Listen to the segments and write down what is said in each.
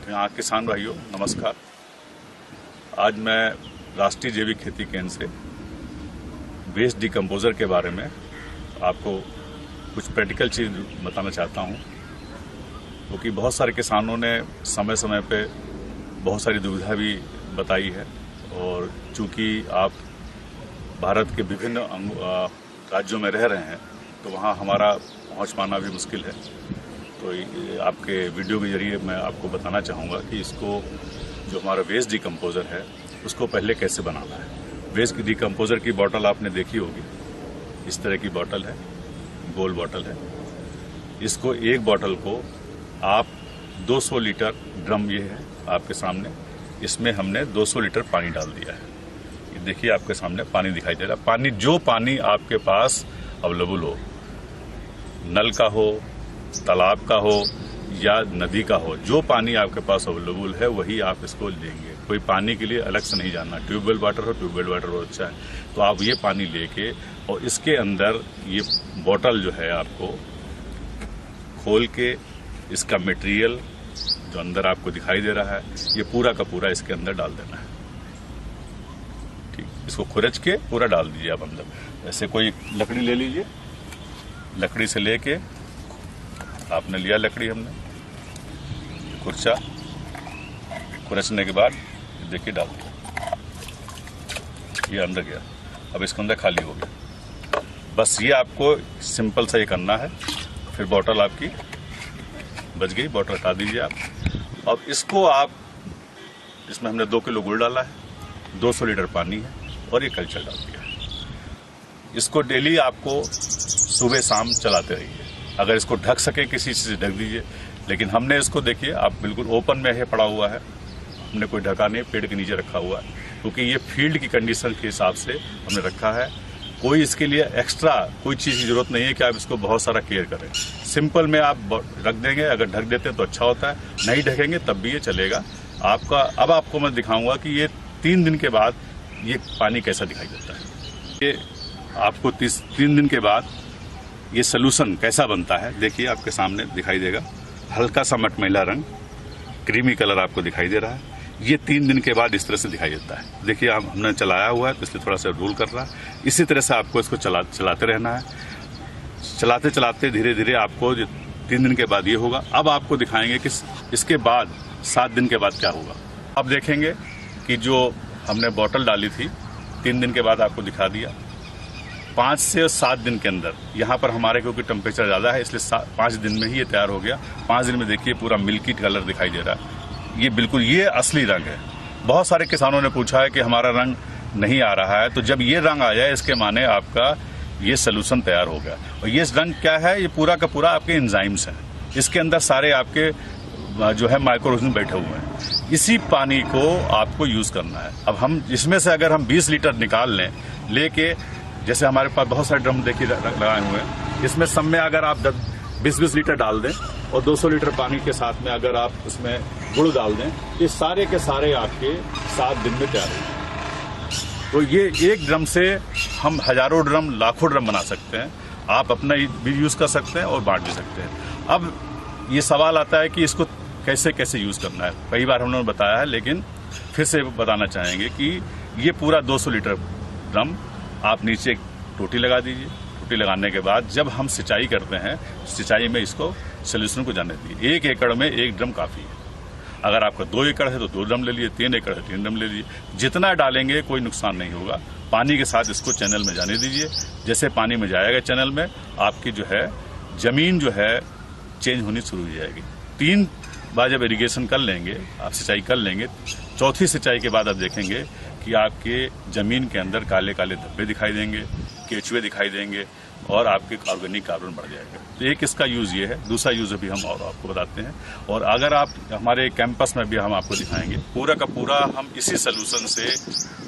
यहाँ किसान भाइयों नमस्कार। आज मैं राष्ट्रीय जैविक खेती केंद्र से वेस्ट डिकम्पोजर के बारे में आपको कुछ प्रैक्टिकल चीज़ बताना चाहता हूँ, क्योंकि बहुत सारे किसानों ने समय समय पे बहुत सारी दुविधा भी बताई है, और चूँकि आप भारत के विभिन्न राज्यों में रह रहे हैं तो वहाँ हमारा पहुँच पाना भी मुश्किल है। तो आपके वीडियो के जरिए मैं आपको बताना चाहूँगा कि इसको जो हमारा वेस्ट डिकम्पोज़र है उसको पहले कैसे बनाना है। वेस्ट डिकम्पोज़र की बोतल आपने देखी होगी, इस तरह की बोतल है, गोल बोतल है। इसको एक बोतल को आप 200 लीटर ड्रम ये है आपके सामने, इसमें हमने 200 लीटर पानी डाल दिया है। ये देखिए आपके सामने पानी दिखाई दे रहा है। पानी जो पानी आपके पास अवेलेबल हो, नल का हो, तालाब का हो या नदी का हो, जो पानी आपके पास अवेलेबल है वही आप इसको लेंगे। कोई पानी के लिए अलग से नहीं जाना, ट्यूबवेल वाटर हो अच्छा है। तो आप ये पानी लेके और इसके अंदर ये बोतल जो है आपको खोल के इसका मटेरियल जो अंदर आपको दिखाई दे रहा है ये पूरा का पूरा इसके अंदर डाल देना है। ठीक, इसको खुरच के पूरा डाल दीजिए आप अंदर। ऐसे कोई लकड़ी ले लीजिए, लकड़ी से लेके आपने लिया लकड़ी, हमने खुरचा, खुरचने के बाद देखिए डाल दिया, ये अंदर गया। अब इसके अंदर खाली हो गया। बस ये आपको सिंपल सा ये करना है। फिर बोतल आपकी बच गई, बोतल हटा दीजिए आप। अब इसको आप, इसमें हमने 2 किलो गुड़ डाला है, 200 लीटर पानी है और ये कल्चर डाल दिया है। इसको डेली आपको सुबह शाम चलाते रहिए। अगर इसको ढक सके किसी चीज़ से ढक दीजिए, लेकिन हमने इसको देखिए आप बिल्कुल ओपन में है पड़ा हुआ है, हमने कोई ढका नहीं, पेड़ के नीचे रखा हुआ है, क्योंकि ये फील्ड की कंडीशन के हिसाब से हमने रखा है। कोई इसके लिए एक्स्ट्रा कोई चीज़ की जरूरत नहीं है कि आप इसको बहुत सारा केयर करें। सिंपल में आप रख देंगे, अगर ढक देते हैं तो अच्छा होता है, नहीं ढकेंगे तब भी ये चलेगा आपका। अब आपको मैं दिखाऊंगा कि ये 3 दिन के बाद ये पानी कैसा दिखाई देता है। ये आपको 3 दिन के बाद ये सोल्यूशन कैसा बनता है देखिए आपके सामने दिखाई देगा। हल्का सा मटमैला रंग, क्रीमी कलर आपको दिखाई दे रहा है। ये 3 दिन के बाद इस तरह से दिखाई देता है। देखिए हमने चलाया हुआ है तो इसलिए थोड़ा सा रोल कर रहा है। इसी तरह से आपको इसको चलाते रहना है। चलाते चलाते धीरे धीरे आपको 3 दिन के बाद ये होगा। अब आपको दिखाएंगे कि इसके बाद 7 दिन के बाद क्या होगा। अब देखेंगे कि जो हमने बोतल डाली थी 3 दिन के बाद आपको दिखा दिया। 5 से 7 दिन के अंदर, यहाँ पर हमारे क्योंकि टेम्परेचर ज़्यादा है इसलिए 5 दिन में ही ये तैयार हो गया। 5 दिन में देखिए पूरा मिल्की कलर दिखाई दे रहा है। ये बिल्कुल ये असली रंग है। बहुत सारे किसानों ने पूछा है कि हमारा रंग नहीं आ रहा है, तो जब ये रंग आ जाए इसके माने आपका ये सोल्यूशन तैयार हो गया। और ये रंग क्या है, ये पूरा का पूरा आपके एंजाइम्स हैं। इसके अंदर सारे आपके जो है माइक्रो ऑर्गेनिज्म बैठे हुए हैं। इसी पानी को आपको यूज़ करना है। अब हम इसमें से अगर हम 20 लीटर निकाल लें, लेके जैसे हमारे पास बहुत सारे ड्रम देखिए लगाए हुए हैं, इसमें सब में अगर आप 20-20 लीटर डाल दें और 200 लीटर पानी के साथ में अगर आप उसमें गुड़ डाल दें, ये सारे के सारे आपके 7 दिन में तैयार हो। तो ये एक ड्रम से हम हजारों ड्रम, लाखों ड्रम बना सकते हैं। आप अपना भी यूज़ कर सकते हैं और बांट भी सकते हैं। अब ये सवाल आता है कि इसको कैसे कैसे यूज़ करना है। कई बार हम लोगों ने बताया है, लेकिन फिर से बताना चाहेंगे कि ये पूरा 200 लीटर ड्रम आप नीचे एक टोटी लगा दीजिए। टोटी लगाने के बाद जब हम सिंचाई करते हैं, सिंचाई में इसको सोल्यूशन को जाने दीजिए। 1 एकड़ में 1 ड्रम काफ़ी है। अगर आपका 2 एकड़ है तो 2 ड्रम ले लीजिए, 3 एकड़ है 3 ड्रम ले लीजिए। जितना डालेंगे कोई नुकसान नहीं होगा। पानी के साथ इसको चैनल में जाने दीजिए। जैसे पानी में जाएगा चैनल में, आपकी जो है ज़मीन जो है चेंज होनी शुरू हो जाएगी। 3 बार जब इरिगेशन कर लेंगे, आप सिंचाई कर लेंगे, 4थी सिंचाई के बाद आप देखेंगे कि आपके ज़मीन के अंदर काले काले धब्बे दिखाई देंगे, केचुए दिखाई देंगे और आपके ऑर्गेनिक कार्बन बढ़ जाएगा। तो एक इसका यूज़ ये है। दूसरा यूज़ अभी हम और आपको बताते हैं। और अगर आप हमारे कैंपस में भी हम आपको दिखाएंगे, पूरा का पूरा हम इसी सोल्यूशन से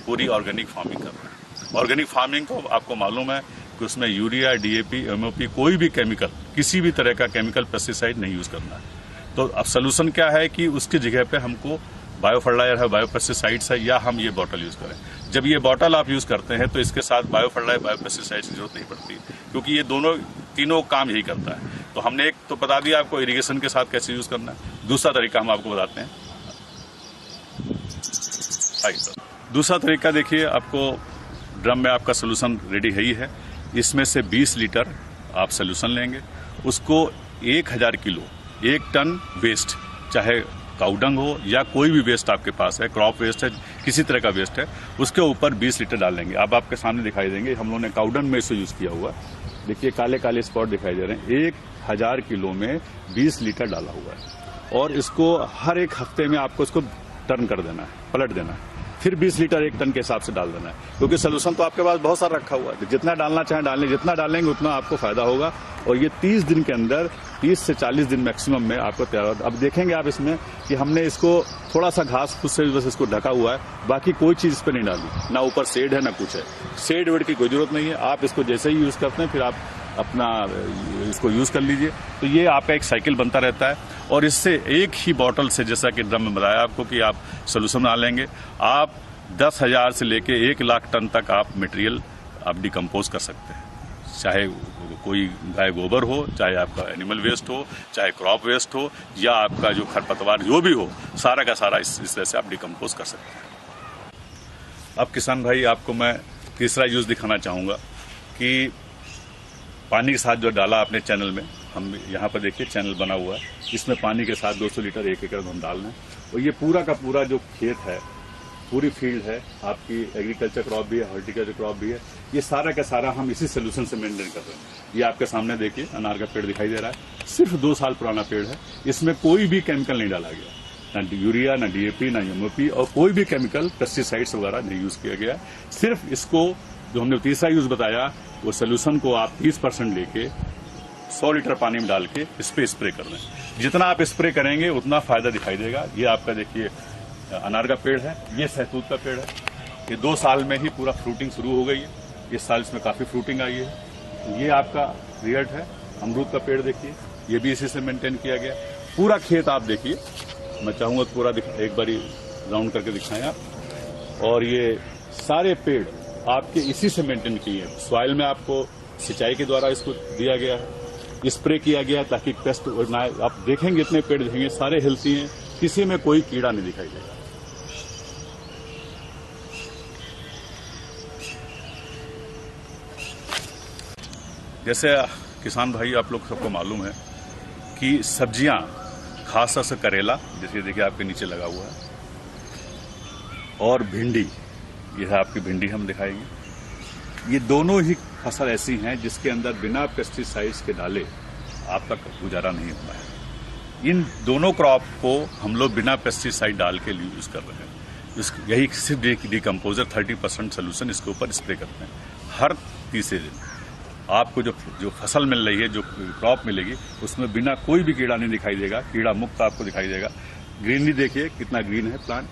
पूरी ऑर्गेनिक फार्मिंग कर रहे हैं। ऑर्गेनिक फार्मिंग को आपको मालूम है कि उसमें यूरिया, DAP, MOP कोई भी केमिकल, किसी भी तरह का केमिकल पेस्टिसाइड नहीं यूज़ करना है। तो अब सोल्यूशन क्या है कि उसकी जगह पे हमको बायो फर्टिलाइजर है, बायो पेस्टिसाइड्स है, या हम ये बॉटल यूज़ करें। जब ये बॉटल आप यूज़ करते हैं तो इसके साथ बायो फर्टिलाइजर, बायो पेस्टिसाइड्स की जरूरत नहीं पड़ती, क्योंकि ये तीनों काम यही करता है। तो हमने एक तो बता दिया आपको इरिगेशन के साथ कैसे यूज़ करना है। दूसरा तरीका हम आपको बताते हैं। फायदा। दूसरा तरीका देखिए, आपको ड्रम में आपका सोल्यूशन रेडी है ही है, इसमें से 20 लीटर आप सोल्यूशन लेंगे, उसको 1000 किलो 1 टन वेस्ट, चाहे काउडंग हो या कोई भी वेस्ट आपके पास है, क्रॉप वेस्ट है, किसी तरह का वेस्ट है, उसके ऊपर 20 लीटर डाल देंगे। अब आपके सामने दिखाई देंगे, हम लोगों ने काउडंग में इसे यूज किया हुआ है। देखिए काले काले स्पॉट दिखाई दे रहे हैं। 1000 किलो में 20 लीटर डाला हुआ है और इसको हर एक हफ्ते में आपको इसको टर्न कर देना है, पलट देना है, फिर 20 लीटर 1 टन के हिसाब से डाल देना है, क्योंकि सोल्यूशन तो आपके पास बहुत सारा रखा हुआ है। जितना डालना चाहें डालें, जितना डालेंगे उतना आपको फायदा होगा और ये 30 दिन के अंदर, 30 से 40 दिन मैक्सिमम में आपको तैयार होगा। अब देखेंगे आप इसमें कि हमने इसको थोड़ा सा घास फूस से बस इसको ढका हुआ है, बाकी कोई चीज इस पर नहीं डाली, ना ऊपर शेड है ना कुछ है। शेड वेड की कोई जरूरत नहीं है, आप इसको जैसे ही यूज करते हैं फिर आप अपना इसको यूज कर लीजिए। तो ये आपका एक साइकिल बनता रहता है और इससे एक ही बॉटल से, जैसा कि ड्रम में बताया आपको कि आप सोल्यूशन बना लेंगे, आप 10,000 से लेके 1 लाख टन तक आप मटेरियल आप डिकम्पोज कर सकते हैं। चाहे कोई गाय गोबर हो, चाहे आपका एनिमल वेस्ट हो, चाहे क्रॉप वेस्ट हो या आपका जो खरपतवार जो भी हो, सारा का सारा इस तरह से आप डिकम्पोज कर सकते हैं। अब किसान भाई, आपको मैं तीसरा यूज दिखाना चाहूँगा कि पानी के साथ जो डाला आपने चैनल में, हम यहाँ पर देखिए चैनल बना हुआ है, इसमें पानी के साथ 200 लीटर 1 एकड़ हम डाल रहे हैं और ये पूरा का पूरा जो खेत है, पूरी फील्ड है आपकी, एग्रीकल्चर क्रॉप भी है, हॉर्टिकल्चर क्रॉप भी है, ये सारा का सारा हम इसी सोल्यूशन से मेंटेन कर रहे हैं। ये आपके सामने देखिए अनार का पेड़ दिखाई दे रहा है, सिर्फ 2 साल पुराना पेड़ है, इसमें कोई भी केमिकल नहीं डाला गया, ना यूरिया, ना DAP, ना MOP और कोई भी केमिकल, पेस्टिसाइड्स वगैरह नहीं यूज किया गया। सिर्फ इसको जो हमने तीसरा यूज बताया, वो सोल्यूशन को आप 30% लेके 100 लीटर पानी में डाल के इस पे स्प्रे कर दें। जितना आप स्प्रे करेंगे उतना फायदा दिखाई देगा। ये आपका देखिए अनार का पेड़ है, ये सहतूत का पेड़ है, ये 2 साल में ही पूरा फ्रूटिंग शुरू हो गई है, इस साल इसमें काफी फ्रूटिंग आई है। ये आपका रियट है, अमरूद का पेड़ देखिए, ये भी इसी से मेंटेन किया गया। पूरा खेत आप देखिए, मैं चाहूंगा पूरा एक बारी राउंड करके दिखाएं आप। और ये सारे पेड़ आपके इसी से मेंटेन किए हैं। सॉइल में आपको सिंचाई के द्वारा इसको दिया गया है, स्प्रे किया गया है ताकि पेस्ट ना, आप देखेंगे इतने पेड़ देखेंगे सारे हेल्थी हैं, किसी में कोई कीड़ा नहीं दिखाई देगा। जैसे किसान भाई आप लोग सबको मालूम है कि सब्जियां, खासतौर से करेला, जैसे देखिए आपके नीचे लगा हुआ है, और भिंडी, ये है आपकी भिंडी हम दिखाएंगे। ये दोनों ही फसल ऐसी हैं जिसके अंदर बिना पेस्टिसाइड्स के डाले आपका गुजारा नहीं होता है। इन दोनों क्रॉप को हम लोग बिना पेस्टिसाइड डाल के यूज कर रहे हैं। यही सिर्फ डिकम्पोजर 30% सोल्यूशन इसके ऊपर स्प्रे करते हैं। हर तीसरे दिन आपको जो फसल मिल रही है, जो क्रॉप मिलेगी, उसमें बिना कोई भी कीड़ा नहीं दिखाई देगा, कीड़ा मुक्त आपको दिखाई देगा। ग्रीनरी देखिए कितना ग्रीन है प्लांट,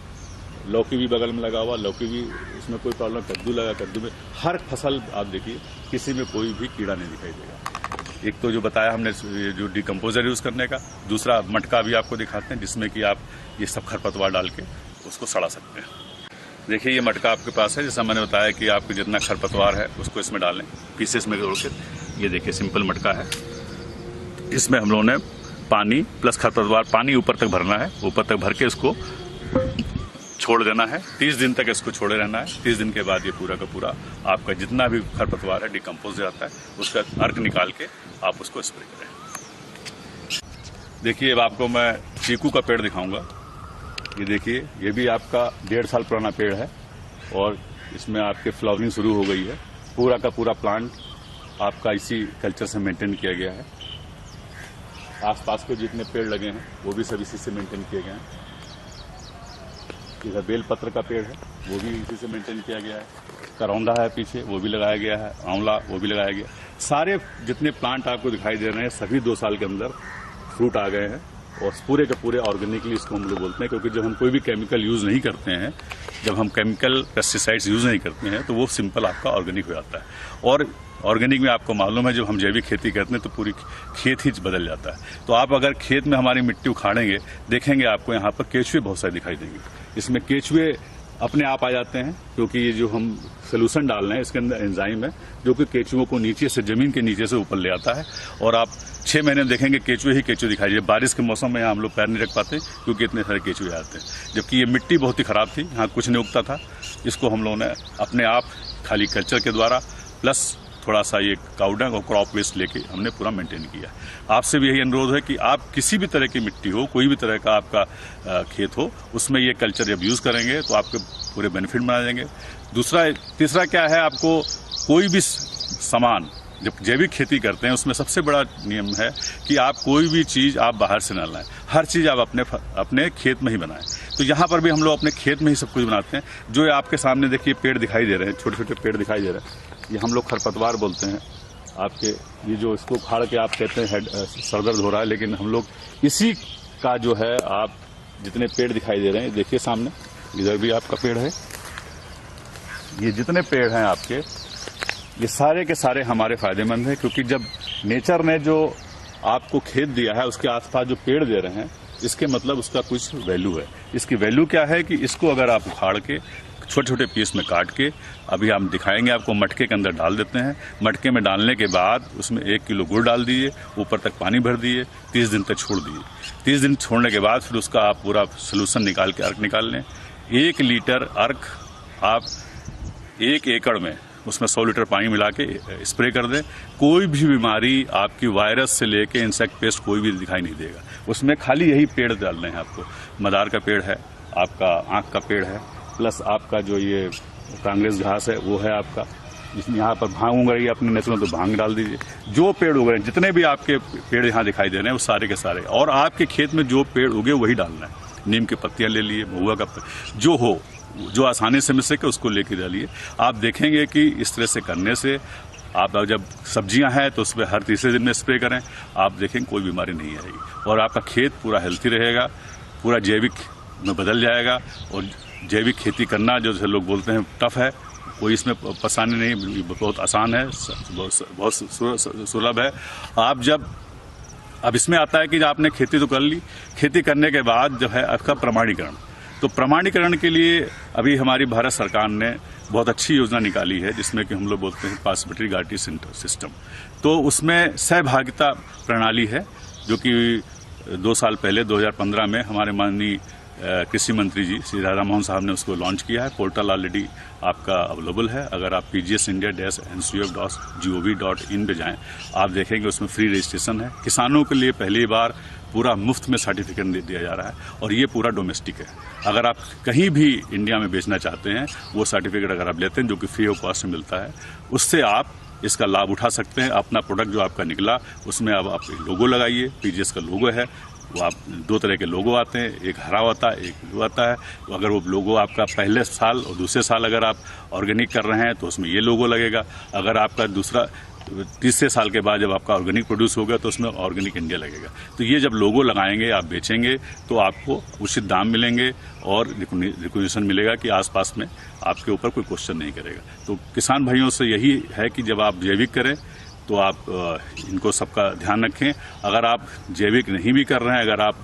लौकी भी बगल में लगा हुआ, लौकी भी उसमें कोई प्रॉब्लम, कद्दू लगा, कद्दू में हर फसल आप देखिए किसी में कोई भी कीड़ा नहीं दिखाई देगा। एक तो जो बताया हमने जो डिकम्पोजर यूज करने का, दूसरा मटका भी आपको दिखाते हैं जिसमें कि आप ये सब खरपतवार डाल के उसको सड़ा सकते हैं। देखिए ये मटका आपके पास है, जैसा मैंने बताया कि आपको जितना खरपतवार है उसको इसमें डालें, पीसेस में तोड़ के। ये देखिए सिंपल मटका है, इसमें हम लोगों ने पानी प्लस खरपतवार, पानी ऊपर तक भरना है, ऊपर तक भर के इसको छोड़ देना है। 30 दिन तक इसको छोड़े रहना है। 30 दिन के बाद ये पूरा का पूरा आपका जितना भी खरपतवार है डिकम्पोज हो जाता है, उसका अर्क निकाल के आप उसको स्प्रे करें। देखिए अब आपको मैं चीकू का पेड़ दिखाऊंगा। ये देखिए, ये भी आपका 1.5 साल पुराना पेड़ है और इसमें आपके फ्लावरिंग शुरू हो गई है। पूरा का पूरा प्लांट आपका इसी कल्चर से मेंटेन किया गया है। आसपास के जितने पेड़ लगे हैं वो भी सब इसी से मेंटेन किए गए हैं। इधर बेलपत्र का पेड़ है, वो भी इसी से मेंटेन किया गया है। करौंदा है पीछे, वो भी लगाया गया है। आंवला, वो भी लगाया गया। सारे जितने प्लांट आपको दिखाई दे रहे हैं सभी 2 साल के अंदर फ्रूट आ गए हैं और पूरे के पूरे ऑर्गेनिकली इसको हम लोग बोलते हैं, क्योंकि जब हम कोई भी केमिकल यूज नहीं करते हैं, जब हम केमिकल पेस्टिसाइड्स यूज नहीं करते हैं तो वो सिंपल आपका ऑर्गेनिक हो जाता है। और ऑर्गेनिक में आपको मालूम है जब हम जैविक खेती करते हैं तो पूरी खेत ही बदल जाता है। तो आप अगर खेत में हमारी मिट्टी उखाड़ेंगे, देखेंगे आपको यहाँ पर केचुए बहुत सारे दिखाई देंगे। इसमें केचुए अपने आप आ जाते हैं क्योंकि ये जो हम सोल्यूशन डाल रहे हैं इसके अंदर एंजाइम है जो कि केचुओं को नीचे से, जमीन के नीचे से ऊपर ले आता है और आप 6 महीने में देखेंगे केचुए ही केचुए दिखाई दे। बारिश के मौसम में यहाँ हम लोग पैर नहीं रख पाते क्योंकि इतने सारे केचुए आते हैं। जबकि ये मिट्टी बहुत ही खराब थी, यहाँ कुछ नहीं उगता था। इसको हम लोगों ने अपने आप खाली कल्चर के द्वारा प्लस थोड़ा सा ये काउडंग और क्रॉप वेस्ट लेके हमने पूरा मेंटेन किया। आपसे भी यही अनुरोध है कि आप किसी भी तरह की मिट्टी हो, कोई भी तरह का आपका खेत हो, उसमें ये कल्चर जब यूज़ करेंगे तो आपके पूरे बेनिफिट बना देंगे। तीसरा क्या है, आपको कोई भी सामान जब जैविक खेती करते हैं उसमें सबसे बड़ा नियम है कि आप कोई भी चीज़ आप बाहर से ना लाएं, हर चीज़ आप अपने खेत में ही बनाएं। तो यहाँ पर भी हम लोग अपने खेत में ही सब कुछ बनाते हैं। जो आपके सामने देखिए पेड़ दिखाई दे रहे हैं, छोटे छोटे पेड़ दिखाई दे रहे हैं, ये हम लोग खरपतवार बोलते हैं। आपके ये जो इसको उखाड़ के आप कहते हैं सर दर्द हो रहा है, लेकिन हम लोग इसी का जो है, आप जितने पेड़ दिखाई दे रहे हैं देखिए सामने, इधर भी आपका पेड़ है, ये जितने पेड़ हैं आपके, ये सारे के सारे हमारे फायदेमंद हैं। क्योंकि जब नेचर ने जो आपको खेत दिया है उसके आसपास जो पेड़ दे रहे हैं, इसके मतलब उसका कुछ वैल्यू है। इसकी वैल्यू क्या है कि इसको अगर आप उखाड़ के छोटे छोटे पीस में काट के, अभी हम दिखाएंगे आपको, मटके के अंदर डाल देते हैं। मटके में डालने के बाद उसमें 1 किलो गुड़ डाल दिए, ऊपर तक पानी भर दिए, 30 दिन तक छोड़ दिए। 30 दिन छोड़ने के बाद फिर उसका आप पूरा सोल्यूशन निकाल के अर्क निकाल लें। 1 लीटर अर्क आप 1 एकड़ में उसमें 100 लीटर पानी मिला के स्प्रे कर दें। कोई भी बीमारी आपकी वायरस से लेके इंसेक्ट पेस्ट कोई भी दिखाई नहीं देगा। उसमें खाली यही पेड़ डालने हैं आपको। मदार का पेड़ है, आपका आँख का पेड़ है, प्लस आपका जो ये कांग्रेस घास है वो है आपका, जिसमें यहाँ पर भांग उग रही है अपने नेचुरल, तो भांग डाल दीजिए। जो पेड़ उग रहे हैं, जितने भी आपके पेड़ यहाँ दिखाई दे रहे हैं वो सारे के सारे, और आपके खेत में जो पेड़ उगे वही डालना है। नीम की पत्तियाँ ले लिए, महुआ का जो हो, जो आसानी से मिल सके उसको लेके डालिए। आप देखेंगे कि इस तरह से करने से आप जब सब्जियां हैं तो उसमें हर तीसरे दिन में स्प्रे करें, आप देखेंगे कोई बीमारी नहीं आएगी और आपका खेत पूरा हेल्थी रहेगा, पूरा जैविक में बदल जाएगा। और जैविक खेती करना जो लोग बोलते हैं टफ है, कोई इसमें परेशानी नहीं, बहुत आसान है, बहुत सुलभ है। आप जब अब इसमें आता है कि आपने खेती तो कर ली, खेती करने के बाद जो है आपका प्रमाणीकरण, तो प्रमाणीकरण के लिए अभी हमारी भारत सरकार ने बहुत अच्छी योजना निकाली है, जिसमें कि हम लोग बोलते हैं पार्टिसिपेटरी गारंटी सिस्टम। तो उसमें सहभागिता प्रणाली है, जो कि 2 साल पहले 2015 में हमारे माननीय कृषि मंत्री जी श्री राधा मोहन साहब ने उसको लॉन्च किया है। पोर्टल ऑलरेडी आपका अवेलेबल है। अगर आप pgsindia-ncf.gov.in पे जाएं, आप देखेंगे उसमें फ्री रजिस्ट्रेशन है। किसानों के लिए पहली बार पूरा मुफ्त में सर्टिफिकेट दे दिया जा रहा है, और ये पूरा डोमेस्टिक है। अगर आप कहीं भी इंडिया में बेचना चाहते हैं, वो सर्टिफिकेट अगर आप लेते हैं, जो कि फ्री ऑफ कॉस्ट में मिलता है, उससे आप इसका लाभ उठा सकते हैं। अपना प्रोडक्ट जो आपका निकला उसमें अब आप लोगो लगाइए, पीजीएस का लोगो है, वो आप 2 तरह के लोगो आते हैं, एक हरा होता है, एक ब्लू आता है। तो अगर वो लोगो आपका पहले साल और दूसरे साल अगर आप ऑर्गेनिक कर रहे हैं तो उसमें ये लोगो लगेगा। अगर आपका तीसरे साल के बाद जब आपका ऑर्गेनिक प्रोड्यूस होगा तो उसमें ऑर्गेनिक इंडिया लगेगा। तो ये जब लोगो लगाएंगे, आप बेचेंगे, तो आपको उचित दाम मिलेंगे और रिकॉग्निशन मिलेगा कि आसपास में आपके ऊपर कोई क्वेश्चन नहीं करेगा। तो किसान भाइयों से यही है कि जब आप जैविक करें तो आप इनको सबका ध्यान रखें। अगर आप जैविक नहीं भी कर रहे हैं, अगर आप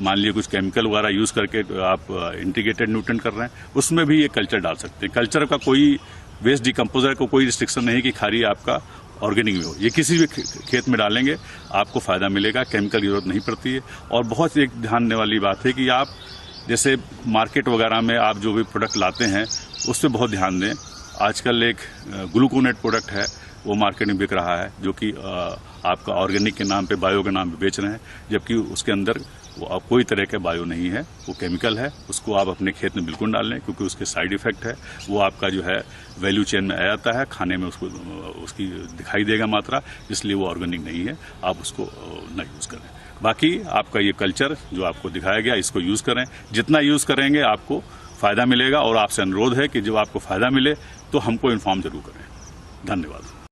मान लीजिए कुछ केमिकल वगैरह यूज़ करके आप इंटीग्रेटेड न्यूट्रिएंट कर रहे हैं, उसमें भी ये कल्चर डाल सकते हैं। कल्चर का कोई वेस्ट डिकम्पोजर को कोई रिस्ट्रिक्शन नहीं कि खाली आपका ऑर्गेनिक भी हो, ये किसी भी खेत में डालेंगे आपको फ़ायदा मिलेगा, केमिकल की जरूरत नहीं पड़ती है। और बहुत एक ध्यान देने वाली बात है कि आप जैसे मार्केट वगैरह में आप जो भी प्रोडक्ट लाते हैं उस पर बहुत ध्यान दें। आजकल एक ग्लूकोनेट प्रोडक्ट है, वो मार्केट में बिक रहा है, जो कि आपका ऑर्गेनिक के नाम पे, बायो के नाम पे बेच रहे हैं, जबकि उसके अंदर वो कोई तरह के बायो नहीं है, वो केमिकल है। उसको आप अपने खेत में बिल्कुल डाल लें, क्योंकि उसके साइड इफेक्ट है, वो आपका जो है वैल्यू चेन में आ जाता है, खाने में उसकी दिखाई देगा मात्रा, इसलिए वो ऑर्गेनिक नहीं है, आप उसको न यूज़ करें। बाकी आपका ये कल्चर जो आपको दिखाया गया, इसको यूज़ करें, जितना यूज़ करेंगे आपको फ़ायदा मिलेगा। और आपसे अनुरोध है कि जब आपको फ़ायदा मिले तो हमको इन्फॉर्म जरूर करें। धन्यवाद।